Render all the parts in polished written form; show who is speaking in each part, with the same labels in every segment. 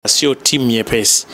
Speaker 1: Sio timu nyepesi.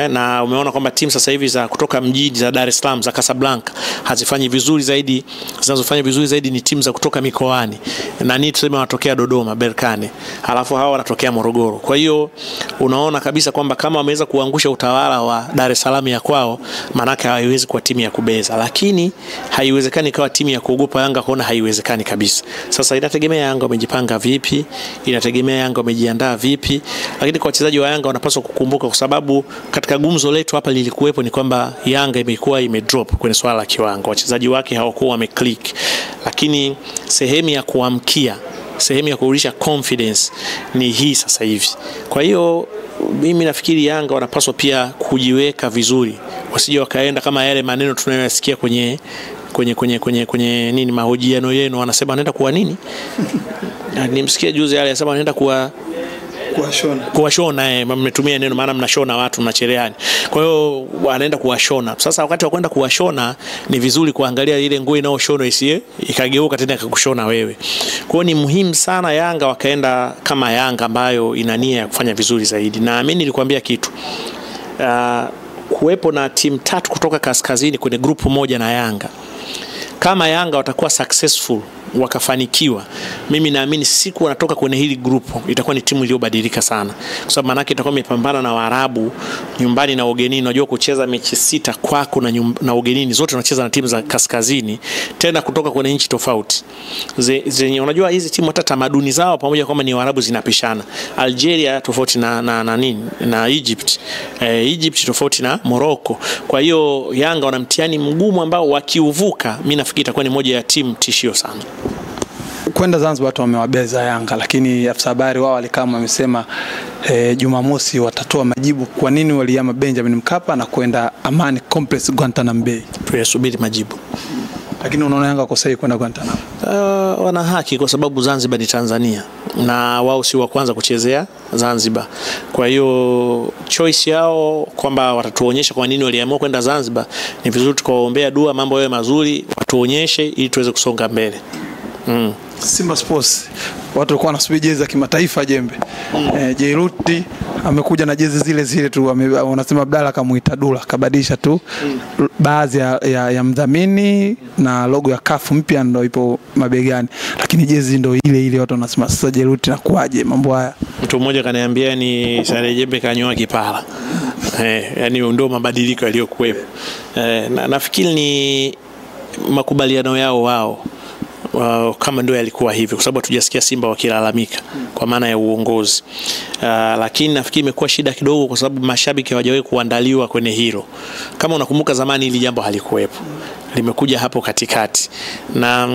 Speaker 1: Na umeona kwamba timu sasa hivi za kutoka mjini za Dar es Salaam za Casablanca hazifanyi vizuri zaidi, zinazofanya vizuri zaidi ni timu za kutoka mikoani. Na ni tuseme wanatokea Dodoma, Berkane. Halafu hawa wanatokea Morogoro. Kwa hiyo unaona kabisa kwamba kama wameweza kuangusha utawala wa Dar es Salaam ya kwao, manake haiwezi kuwa timu ya kubeza. Lakini haiwezekani kawa timu ya kuogopa Yanga, kuona haiwezekani kabisa. Sasa inategemea Yanga wamejipanga vipi, inategemea Yanga wamejiandaa vipi. Lakini kwa wachezaji wa Yanga wanapaswa kukumbuka, kwa sababu katika gumzo letu hapa lilikuwepo ni kwamba Yanga imekuwa imedrop kwenye swala la kiwango. Wachezaji wake hawakuwa wameclick. Lakini sehemu ya kuamkia, sehemu ya kurudisha confidence ni hii sasa hivi. Kwa hiyo mimi nafikiri Yanga wanapaswa pia kujiweka vizuri. Wasije wakaenda kama yale maneno tunayosikia kwenye nini mahojiano yenu, wanasema wanaenda kuwa nini? Nimsikia juzi yale anasema wanaenda kuwashona. Mmetumia neno, maana mnashona watu, mnachereani. Kwa hiyo wanaenda kuwashona. Sasa wakati wa kwenda kuwashona ni vizuri kuangalia ile nguo inayoshona isiye ikageuka tena ikakushona wewe. Kwa hiyo ni muhimu sana Yanga wakaenda kama Yanga ambayo ina nia ya kufanya vizuri zaidi. Na mimi nilikwambia kitu. Kuwepo na timu 3 kutoka kaskazini kwenye grupu moja na Yanga. Kama Yanga watakuwa successful, wakafanikiwa, mimi naamini siku wanatoka kwenye hili grupu itakuwa ni timu iliyobadilika sana, kwa sababu manake itakuwa imepambana na Waarabu nyumbani na ugenini. Unajua kucheza mechi 6 kwako na ugenini, zote unacheza na timu za kaskazini, tena kutoka kwenye nchi tofauti zenye unajua hizi timu hata tamaduni zao pamoja kwamba ni Waarabu zinapishana. Algeria tofauti na Egypt, Egypt tofauti na Morocco. Kwa hiyo Yanga wana mtihani mgumu ambao wakiuvuka, mimi nafikiri itakuwa ni moja ya timu tishio sana.
Speaker 2: Kwenda Zanzibar watu wamewabeza Yanga, lakini afisa habari wao alikama amesema Jumamosi watatoa majibu kwa nini walihama Benjamin Mkapa na kwenda Amani Complex Guantanamo Bay.
Speaker 1: Tuyasubiri majibu.
Speaker 2: Lakini unaona Yanga kwa sahihi kwenda Guantanamo?
Speaker 1: Wana haki, kwa sababu Zanzibar ni Tanzania na wao si wa kwanza kuchezea Zanzibar. Kwa hiyo choice yao kwamba watatuonyesha kwa nini waliamua kwenda Zanzibar, ni vizuri tukawaombea dua mambo yawe mazuri, watuonyeshe ili tuweze kusonga mbele.
Speaker 2: Simba Sports watu walikuwa wanasubiri jezi za kimataifa jembe. Jairuti amekuja na jezi zile tu, wanasema Abdalla kamuita Dula, kabadilisha tu baadhi ya mdhamini na logo ya CAF mpya ndio ipo mabegani, lakini jezi ndio ile watu wanasema sasa Jairuti na kuaje mambo haya.
Speaker 1: Mtu mmoja kaniambia ni Sare Jembe kanyoa kipara. Yani ndio mabadiliko yaliyokuwepo. Na nafikiri ni makubaliano yao wao. Kama ndio yalikuwa hivyo, kwa sababu hatujasikia Simba wakilalamika kwa maana ya uongozi. Lakini nafikiri imekuwa shida kidogo, kwa sababu mashabiki hawajawahi kuandaliwa kwenye hilo. Kama unakumbuka zamani hili jambo halikuwepo, limekuja hapo katikati. Na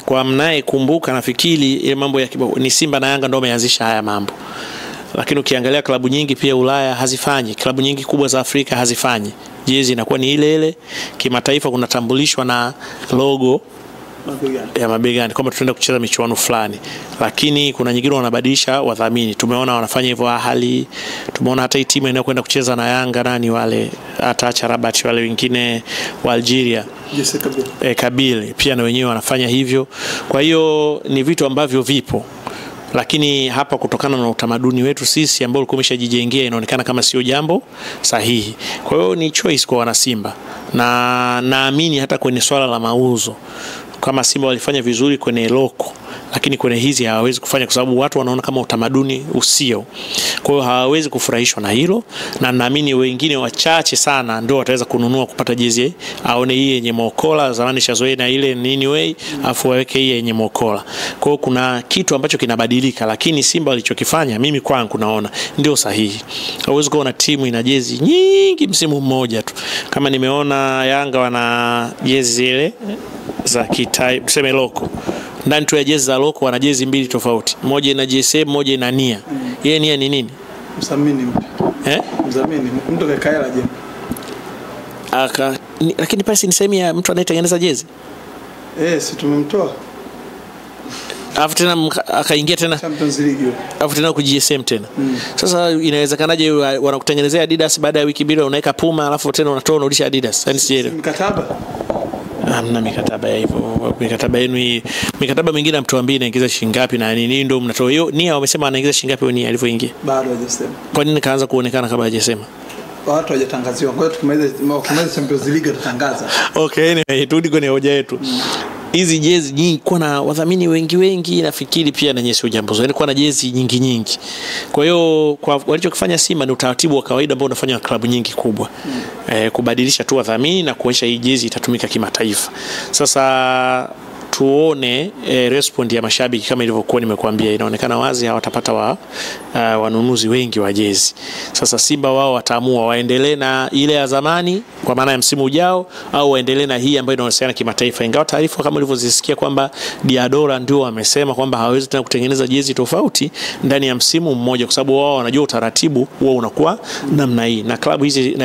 Speaker 1: kwa mnaye kumbuka, nafikiri ile mambo ya ni Simba na Yanga ndio wameanzisha haya mambo. Lakini ukiangalia klabu nyingi pia Ulaya hazifanyi, klabu nyingi kubwa za Afrika hazifanyi. Jezi inakuwa ni ile kimataifa, kunatambulishwa na logo ya mabegani kwamba tunaenda kucheza michuano fulani. Lakini kuna nyingine wanabadilisha wadhamini. Tumeona wanafanya hivyo Ahali, tumeona hata hii timu inayokwenda kucheza na Yanga nani wale, hata Rabat wale wengine wa Algeria, Kabili pia na wenyewe wanafanya hivyo. Kwa hiyo ni vitu ambavyo vipo, lakini hapa kutokana na utamaduni wetu sisi ambao ulikuwa umeshajijengea inaonekana kama sio jambo sahihi. Kwa hiyo ni choice kwa wana Simba, na naamini hata kwenye swala la mauzo, kama Simba walifanya vizuri kwenye loko, lakini kwenye hizi hawawezi kufanya, kwa sababu watu wanaona kama utamaduni usio. Kwa hiyo hawawezi kufurahishwa na hilo, na naamini wengine wachache sana ndio wataweza kununua kupata jezi aone hii yenye mokola, zamani shazoea na ile nini way, afu waweke hii yenye mokola. Kwa hiyo kuna kitu ambacho kinabadilika, lakini Simba walichokifanya mimi kwangu naona ndio sahihi. Hawezi kuona timu ina jezi nyingi msimu mmoja tu. Kama nimeona Yanga wana jezi zile za kitai, tuseme loko. Ndani tu ya jezi za loko wana jezi 2 tofauti. Moja ina GSM, moja ina Nia. Yeye Nia ni nini?
Speaker 2: Mdhamini mpya. Mdhamini mtu kakaela je.
Speaker 1: Lakini pasi ni sehemu ya mtu anayetengeneza jezi.
Speaker 2: Si tumemtoa.
Speaker 1: Alafu tena akaingia tena
Speaker 2: Champions League.
Speaker 1: Alafu tena ku GSM tena. Sasa inawezekanaje wanakutengenezea Adidas baada ya wiki mbili unaweka Puma alafu tena unatoa unarudisha Adidas? Yaani sielewi.
Speaker 2: Mkataba.
Speaker 1: Hamna mikataba ya hivyo. Mikataba yenu hii, mikataba mingine mtuambie inaingiza shilingi ngapi na nini ndio mnatoa. Hiyo nia wamesema anaingiza shilingi ngapi ni alivyoingia?
Speaker 2: Bado hajasema.
Speaker 1: Kwa nini kaanza kuonekana kabla hajasema?
Speaker 2: Watu hawajatangaziwa. Ngoja tukimaliza Champions League tutangaza.
Speaker 1: Okay, anyway, turudi kwenye hoja yetu. Hizi jezi nyingi kwa na wadhamini wengi nafikiri pia na nyesi ujambo. Yaani kwa na jezi nyingi. Kwa hiyo kwa walichokifanya Simba ni utaratibu wa kawaida ambao unafanywa na klabu nyingi kubwa. Kubadilisha tu wadhamini na kuonyesha hii jezi itatumika kimataifa. Sasa tuone respond ya mashabiki kama ilivyokuwa nimekuambia, inaonekana wazi hawatapata wanunuzi wengi wa jezi. Sasa Simba wao wataamua waendelee na ile ya zamani kwa maana ya msimu ujao au waendelee na hii ambayo inahusiana kimataifa. Ingawa taarifa kama ulivyozisikia kwamba Diadora ndio wamesema kwamba hawezi tena kutengeneza jezi tofauti ndani ya msimu mmoja kwa sababu wao wanajua utaratibu huo unakuwa namna hii. Na klabu hizi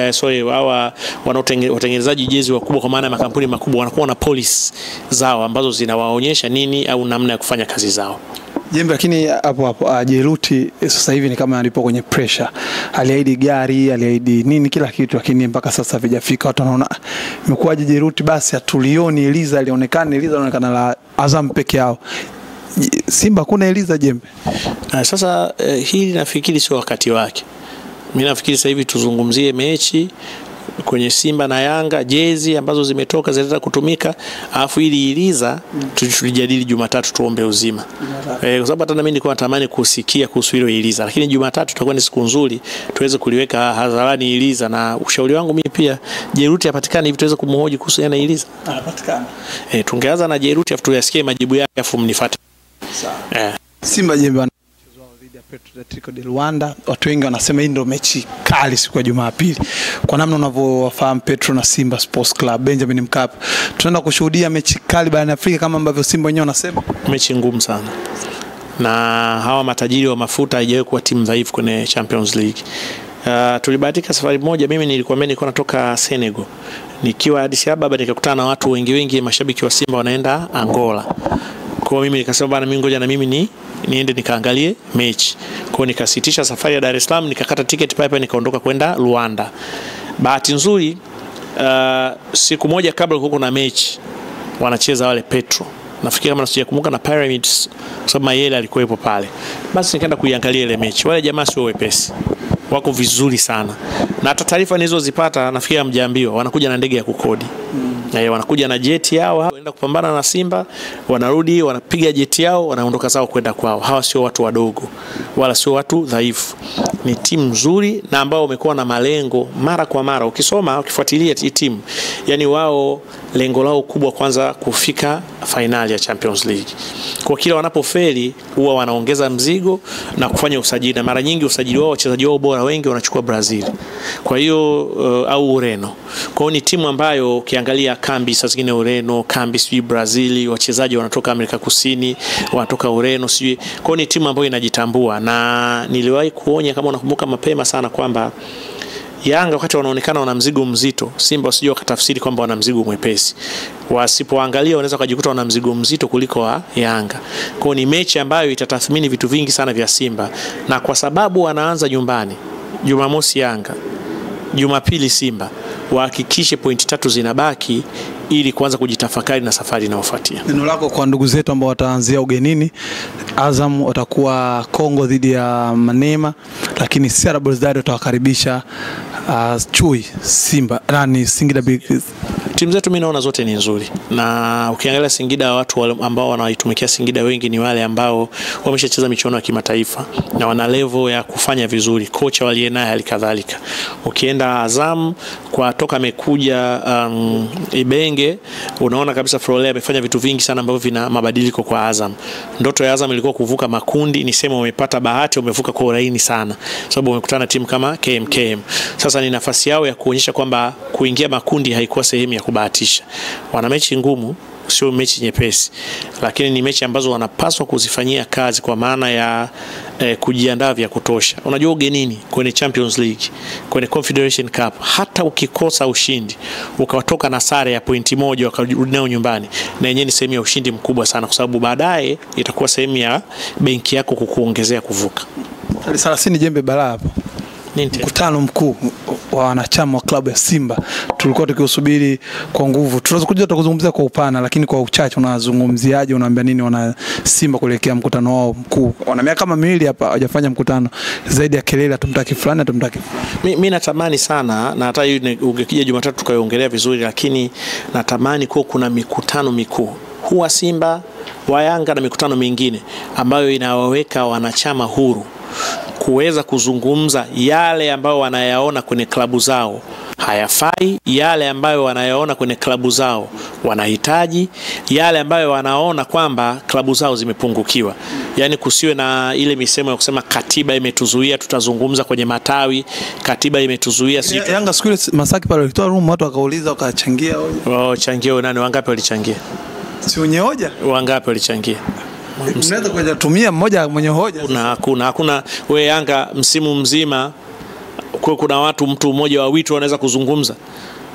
Speaker 1: wao wanaotengenezaji jezi wakubwa kwa maana ya makampuni makubwa wanakuwa na policy zao ambazo zinawaonyesha nini au namna ya kufanya kazi zao.
Speaker 2: Jembe, lakini hapo Jeruti sasa hivi ni kama alipo kwenye pressure. Aliahidi gari, aliahidi nini kila kitu, lakini mpaka sasa havijafika. Watu wanaona imekuwaje Jeruti basi atulioni Eliza anaonekana la Azam peke yao. Simba kuna Eliza Jembe.
Speaker 1: Sasa hili nafikiri sio wakati wake. Mimi nafikiri sasa hivi tuzungumzie mechi kwenye Simba na Yanga, jezi ambazo zimetoka zinaweza kutumika, alafu ili Eliza tulijadili Jumatatu tuombe uzima. Kwa sababu hata mimi nilikuwa natamani kusikia kuhusu hilo Eliza, lakini Jumatatu tutakuwa ni siku nzuri tuweze kuliweka hadharani Eliza, na ushauri wangu mimi pia Jeruti apatikane hivi tuweze kumhoji kuhusu yana Eliza.
Speaker 2: Anapatikana.
Speaker 1: Tungeanza na Jeruti afu tuyasikie majibu yake afu mnifuate.
Speaker 2: Sawa. Simba Jembe Petro Atletico de Luanda, watu wengi wanasema hii ndio mechi kali siku ya Jumapili. Kwa namna unavyowafahamu Petro na Simba Sports Club Benjamin Mkapa, tunaenda kushuhudia mechi kali barani Afrika kama ambavyo Simba wenyewe wanasema.
Speaker 1: Mechi ngumu sana. Na hawa matajiri wa mafuta haijawahi kuwa timu dhaifu kwenye Champions League. Tulibahatika safari moja, mimi nilikuwa natoka Senegal. Nikiwa Addis Ababa nikakutana na watu wengi mashabiki wa Simba wanaenda Angola. Kwa mimi nikasema bana, mimi ngoja na mimi niende nikaangalie mechi. Kwa nikasitisha safari ya Dar es Salaam, nikakata tiketi pale nikaondoka kwenda Luanda. Bahati nzuri siku moja kabla kulikuwa na mechi wanacheza wale Petro. Nafikiri kama nasijakumbuka na Pyramids kwa sababu Mayele alikuwepo pale. Basi nikaenda kuiangalia ile mechi. Wale jamaa sio wepesi. Wako vizuri sana. Na hata taarifa nilizozipata nafikiri mjaambiwa wanakuja na ndege ya kukodi. Wanakuja na jeti yao, wanaenda kupambana na Simba, wanarudi, wanapiga jeti yao, wanaondoka zao kwenda kwao. Hawa sio watu wadogo, wala sio watu dhaifu. Ni timu nzuri na ambao wamekuwa na malengo mara kwa mara. Ukisoma, ukifuatilia hii timu, yani wao lengo lao kubwa kwanza kufika finali ya Champions League. Kwa kila wanapofeli huwa wanaongeza mzigo na kufanya usajili. Na mara nyingi usajili wao, wachezaji wao bora wengi wanachukua Brazil. Kwa hiyo au Ureno. Kwa hiyo ni timu ambayo ukiangalia kambi sasa zingine Ureno, kambi sijui Brazil, wachezaji wanatoka Amerika Kusini, wanatoka Ureno sijui. Kwa hiyo ni timu ambayo inajitambua, na niliwahi kuonya kama unakumbuka mapema sana kwamba Yanga wakati wanaonekana wana mzigo mzito, Simba usije wakatafsiri kwamba wana mzigo mwepesi. Wasipoangalia wanaweza kujikuta wana mzigo mzito kuliko wa Yanga. Kwa ni mechi ambayo itatathmini vitu vingi sana vya Simba, na kwa sababu wanaanza nyumbani, Jumamosi Yanga, Jumapili Simba, wahakikishe pointi 3 zinabaki ili kuanza kujitafakari na safari inayofuatia.
Speaker 2: Neno lako kwa ndugu zetu ambao wataanzia ugenini? Azam watakuwa Kongo dhidi ya Manema, lakini Sierra Belouizdad watawakaribisha Chui Simba nani Singida Big.
Speaker 1: Timu zetu mimi naona zote ni nzuri, na ukiangalia Singida, watu ambao wanaitumikia Singida wengi ni wale ambao wameshacheza michuano ya kimataifa na wana level ya kufanya vizuri. Kocha waliye naye alikadhalika. Ukienda Azam, kwa toka amekuja Ibenge, unaona kabisa Frolea amefanya vitu vingi sana ambavyo vina mabadiliko kwa Azam. Ndoto ya Azam ilikuwa kuvuka makundi, nisema wamepata bahati, wamevuka kwa uraini sana, sababu wamekutana na timu kama KMKM. Sasa ni nafasi yao ya kuonyesha kwamba kuingia makundi haikuwa sehemu ya kubahatisha. Wana mechi ngumu, sio mechi nyepesi, lakini ni mechi ambazo wanapaswa kuzifanyia kazi kwa maana ya kujiandaa vya kutosha. Unajua ugenini kwenye Champions League, kwenye Confederation Cup, hata ukikosa ushindi ukatoka na sare ya pointi 1 ukarudi nayo nyumbani, na yenyewe ni sehemu ya ushindi mkubwa sana, kwa sababu baadaye itakuwa sehemu ya benki yako kukuongezea kuvuka.
Speaker 2: 30 Jembe balaa hapo.
Speaker 1: Nini?
Speaker 2: Mkutano mkuu wa wanachama wa klabu ya Simba tulikuwa tukiusubiri kwa nguvu. Tunaweza kuja tukuzungumzia kwa upana, lakini kwa uchache unazungumziaje, unaambia nini wana Simba kuelekea mkutano wao mkuu? Wana miaka kama miwili hapa hawajafanya mkutano, zaidi ya kelele tumtaki fulani tumtaki.
Speaker 1: Mimi natamani sana, na hata ungekija Jumatatu tukaiongelea vizuri, lakini natamani kuwa kuna mikutano mikuu huwa Simba wa Yanga na mikutano mingine ambayo inawaweka wanachama huru kuweza kuzungumza yale ambayo wanayaona kwenye klabu zao hayafai, yale ambayo wanayaona kwenye klabu zao wanahitaji, yale ambayo wanaona kwamba klabu zao zimepungukiwa. Yani kusiwe na ile misemo ya kusema katiba imetuzuia tutazungumza kwenye matawi, katiba imetuzuia
Speaker 2: Yanga siku ile Masaki pale walitoa room, watu wakauliza wakachangia hoja.
Speaker 1: Changia nani, wangapi walichangia?
Speaker 2: Si wenye hoja?
Speaker 1: Wangapi walichangia?
Speaker 2: Mnaweza kuja tumia mmoja mwenye hoja.
Speaker 1: Hakuna we Yanga msimu mzima kwa kuna watu mtu mmoja wa wito wanaweza kuzungumza.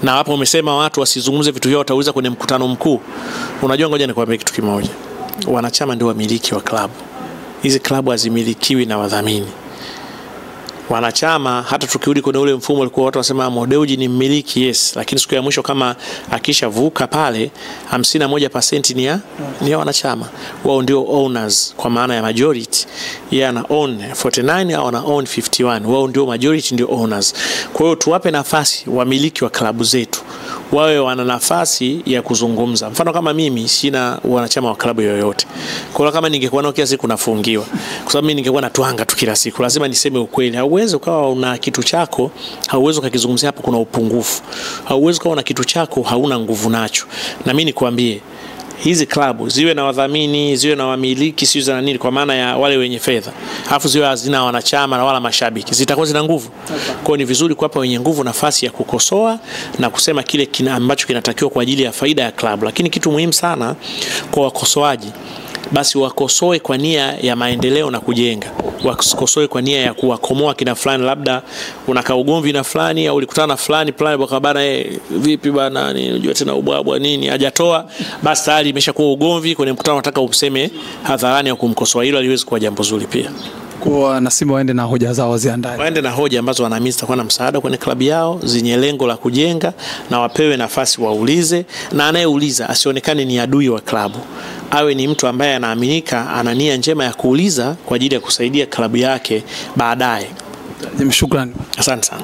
Speaker 1: Na hapo umesema watu wasizungumze vitu vyao watauliza kwenye mkutano mkuu. Unajua, ngoja nikwambie kitu kimoja. Wanachama ndio wamiliki wa klabu. Hizi klabu hazimilikiwi na wadhamini. Wanachama, hata tukirudi kwenye ule mfumo ulikuwa watu wasema Modeuji ni mmiliki, yes, lakini siku ya mwisho kama akishavuka pale 51% ni ya wanachama. Wao ndio owners kwa maana ya majority. Yeye ana own 49 au ana own 51. Wao ndio majority, ndio owners. Kwa hiyo tuwape nafasi wamiliki wa klabu zetu, wawe wana nafasi ya kuzungumza. Mfano kama mimi sina wanachama wa klabu yoyote. Kwa hiyo kama ningekuwa nao kila siku nafungiwa, kwa sababu mimi ningekuwa natwanga tu kila siku. Lazima niseme ukweli. Hauwezi ukawa una kitu chako, hauwezi ukakizungumzia hapo kuna upungufu. Hauwezi ukawa una kitu chako hauna nguvu nacho. Na mimi nikwambie, hizi klabu ziwe na wadhamini, ziwe na wamiliki, siyo za nini, kwa maana ya wale wenye fedha, alafu ziwe hazina wanachama na wala mashabiki, zitakuwa zina nguvu. Kwa hiyo ni vizuri kuwapa wenye nguvu nafasi ya kukosoa na kusema kile ambacho kinatakiwa kwa ajili ya faida ya klabu. Lakini kitu muhimu sana kwa wakosoaji, basi wakosoe kwa nia ya maendeleo na kujenga. Wakosoe kwa nia ya kuwakomoa kina fulani, labda unakaa ugomvi na fulani au ulikutana na fulani kwa bana vipi bana, unajua tena ubwabwa nini hajatoa, basi tayari imeshakuwa ugomvi kwenye mkutano, nataka umseme hadharani au kumkosoa. Hilo haliwezi kuwa jambo zuri pia.
Speaker 2: Kwa na Simba waende na hoja zao ziandae.
Speaker 1: Waende na hoja ambazo wanaamini zitakuwa na msaada kwenye klabu yao, zenye lengo la kujenga, na wapewe nafasi waulize, na anayeuliza asionekane ni adui wa klabu. Awe ni mtu ambaye anaaminika ana nia njema ya kuuliza kwa ajili ya kusaidia klabu yake baadaye.
Speaker 2: Shukrani.
Speaker 1: Asante sana.